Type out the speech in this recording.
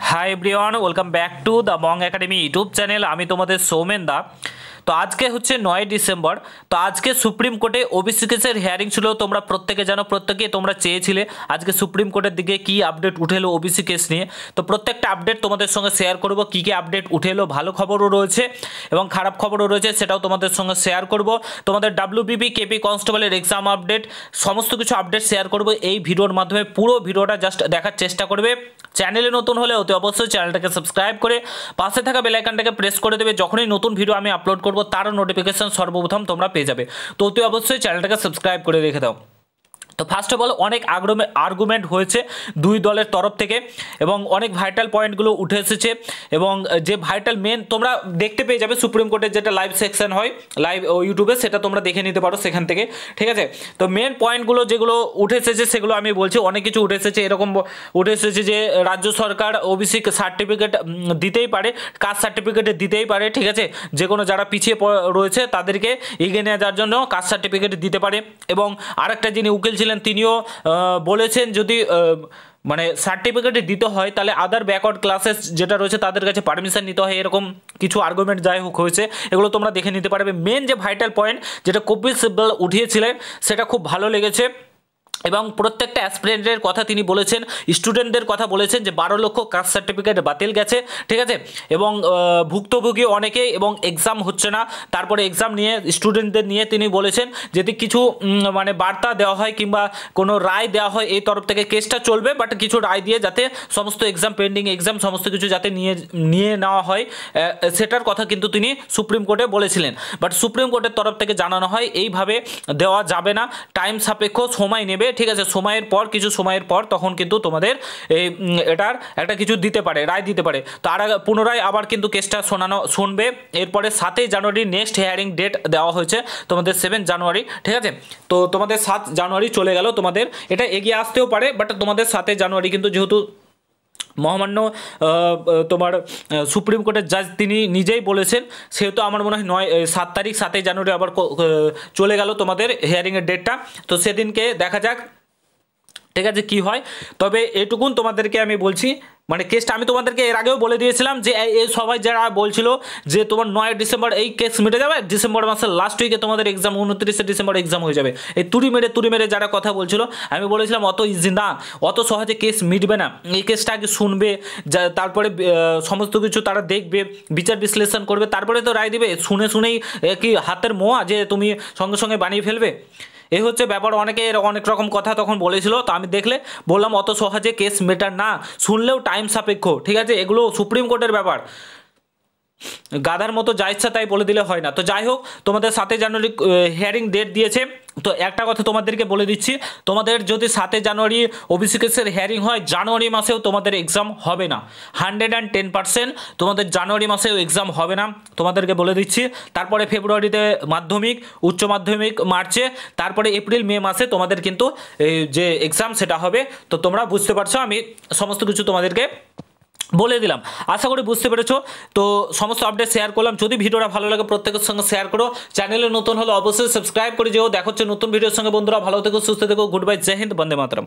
High everyone welcome back to the Mong academy YouTube channel. आमी तोमादेर सौमेन दा। तो आज के होच्छे 9 डिसेम्बर। तो आज के सुप्रीम कोर्टे ओबीसी केसेर हियारिंग छिलो। तोमरा प्रत्येके जानो, प्रत्येके तोमरा चेयेछिले आज के सुप्रीम कोर्टेर दिके कि आपडेट उठे एलो ओबीसी केस निये। तो प्रत्येकटा आपडेट तोमादेर संगे शेयर करब। कि आपडेट उठे एलो, भालो खबरও রয়েছে এবং খারাপ খবরও রয়েছে, সেটাও তোমাদের সঙ্গে শেয়ার করব। তোমাদের ডাব্লিউবিপি কেপি কনস্টেবলের এক্সাম আপডেট সমস্ত কিছু আপডেট শেয়ার করব এই ভিডিওর মাধ্যমে। পুরো ভিডিওটা জাস্ট দেখার চেষ্টা করবে। চ্যানেলে নতুন হলে অতি অবশ্যই চ্যানেলটাকে সাবস্ক্রাইব করে পাশে থাকা বেল আইকনটাকে প্রেস করে দেবে। যখনই নতুন ভিডিও আমি আপলোড করব তার নোটিফিকেশন সর্বপ্রথম তোমরা পেয়ে যাবে। তো অতি অবশ্যই চ্যানেলটাকে সাবস্ক্রাইব করে রেখে দাও। তো ফার্স্ট অফ অল অনেক আর্গুমেন্ট হয়েছে দুই দলের তরফ থেকে এবং অনেক ভাইটাল পয়েন্টগুলো উঠে এসেছে এবং যে ভাইটাল মেন তোমরা দেখতে পেয়ে যাবে সুপ্রিম কোর্টের যেটা লাইভ সেকশন হয় লাইভ ইউটিউবে, সেটা তোমরা দেখে নিতে পারো সেখান থেকে, ঠিক আছে। তো মেন পয়েন্টগুলো যেগুলো উঠে এসেছে সেগুলো আমি বলছি। অনেক কিছু উঠে এসেছে, এরকম উঠে এসেছে যে রাজ্য সরকার ওবিসি সার্টিফিকেট দিতেই পারে, কাস্ট সার্টিফিকেট দিতেই পারে, ঠিক আছে। যে কোনো যারা পিছিয়ে রয়েছে তাদেরকে এগিয়ে নিয়ে যাওয়ার জন্য কাস্ট সার্টিফিকেট দিতে পারে। এবং আরেকটা যিনি উকিল ছিলেন তিনিও বলেছেন যদি মানে সার্টিফিকেট দিতে হয় তাহলে আদার ব্যাকওয়ার্ড ক্লাসেস যেটা রয়েছে তাদের কাছে পারমিশন নিতে হয়। এরকম কিছু আর্গুমেন্ট যাই হোক হয়েছে, এগুলো তোমরা দেখে নিতে পারবে। মেন যে ভাইটাল পয়েন্ট যেটা কপিল সিব্বল উঠিয়েছিলেন সেটা খুব ভালো লেগেছে এবং প্রত্যেকটা অ্যাসপিরেন্টের কথা তিনি বলেছেন, স্টুডেন্টদের কথা বলেছেন যে 12 লক্ষ কাস্ট সার্টিফিকেট বাতিল গেছে, ঠিক আছে। এবং ভুক্তভোগী অনেকে এবং এক্সাম হচ্ছে না। তারপরে এক্সাম নিয়ে স্টুডেন্টদের নিয়ে তিনি বলেছেন যদি কিছু মানে বার্তা দেওয়া হয় কিংবা কোনো রায় দেওয়া হয় এই তরফ থেকে, কেসটা চলবে বাট কিছু রায় দিয়ে যাতে সমস্ত এক্সাম পেন্ডিং এক্সাম সমস্ত কিছু যাতে নিয়ে নেওয়া হয় সেটার কথা কিন্তু তিনি সুপ্রিম কোর্টে বলেছিলেন। বাট সুপ্রিম কোর্টের তরফ থেকে জানানো হয় এইভাবে দেওয়া যাবে না, টাইম সাপেক্ষ, সময় নেবে, ঠিক আছে। সময়ের পর কিছু সময়ের পর তখন কিন্তু তোমাদের এই এটার একটা কিছু দিতে পারে, রায় দিতে পারে। তো আর পুনরায় আবার কিন্তু কেসটা শুনবে। এরপরে 7 জানুয়ারি নেক্সট হিয়ারিং ডেট দেওয়া হয়েছে তোমাদের 7 জানুয়ারি, ঠিক আছে। তো তোমাদের 7 জানুয়ারি চলে গেল, তোমাদের এটা এগিয়ে আসতেও পারে বাট তোমাদের 7 জানুয়ারি কিন্তু যেহেতু মহামান্য তোমার সুপ্রিম কোর্টের জাজ তিনি নিজেই বলেছেন সেহেতু আমার মনে হয় 7 তারিখ 7 জানুয়ারি আবার চলে গেল তোমাদের হিয়ারিংয়ের ডেটটা। তো সেদিনকে দেখা যাক, ঠিক আছে, কি হয়। তবে এটুকুন তোমাদেরকে আমি বলছি, মানে কেসটা আমি তোমাদেরকে এর আগেও বলে দিয়েছিলাম যে এই সবাই যারা বলছিল যে তোমার 9 ডিসেম্বর এই কেস মিটে যাবে, ডিসেম্বর মাসের লাস্ট উইকে তোমাদের এক্সাম 29 ডিসেম্বর এক্সাম হয়ে যাবে, এই তুড়ি মেরে যারা কথা বলছিল আমি বলেছিলাম অত ইজি না, অত সহজে কেস মিটবে না। এই কেসটা আগে শুনবে, তারপরে সমস্ত কিছু তারা দেখবে, বিচার বিশ্লেষণ করবে, তারপরে তো রায় দিবে। শুনেই কি হাতের মোয়া যে তুমি সঙ্গে সঙ্গে বানিয়ে ফেলবে, এই হচ্ছে ব্যাপার। অনেকে অনেক রকম কথা তখন বলেছিল। তো আমি দেখলে বললাম অত সহজে কেস মেটার না, শুনলেও টাইম সাপেক্ষ, ঠিক আছে। এগুলো সুপ্রিম কোর্টের ব্যাপার, গাধার মতো যা ইচ্ছা তাই বলে দিলে হয় না। তো যাই হোক তোমাদের 7 জানুয়ারি হিয়ারিং ডেট দিয়েছে। তো একটা কথা তোমাদেরকে বলে দিচ্ছি, তোমাদের যদি 7 জানুয়ারি ওবিসি কেসের হিয়ারিং হয় জানুয়ারি মাসেও তোমাদের এক্সাম হবে না, 110% তোমাদের জানুয়ারি মাসেও এক্সাম হবে না, তোমাদেরকে বলে দিচ্ছি। তারপরে ফেব্রুয়ারিতে মাধ্যমিক, উচ্চ মাধ্যমিক মার্চে, তারপরে এপ্রিল মে মাসে তোমাদের কিন্তু যে এক্সাম সেটা হবে। তো তোমরা বুঝতে পারছো, আমি সমস্ত কিছু তোমাদেরকে বলে দিলাম, আশা করি বুঝতে পেরেছো। তো সমস্ত আপডেট শেয়ার করলাম। যদি ভিডিওটা ভালো লাগে প্রত্যেকের সঙ্গে শেয়ার করো। চ্যানেলে নতুন হলে অবশ্যই সাবস্ক্রাইব করে যেও। দেখা হচ্ছে নতুন ভিডিওর সঙ্গে। বন্ধুরা ভালো থেকো, সুস্থ থেকো, গুড বাই, জয় হিন্দ, বন্দে মাতরম।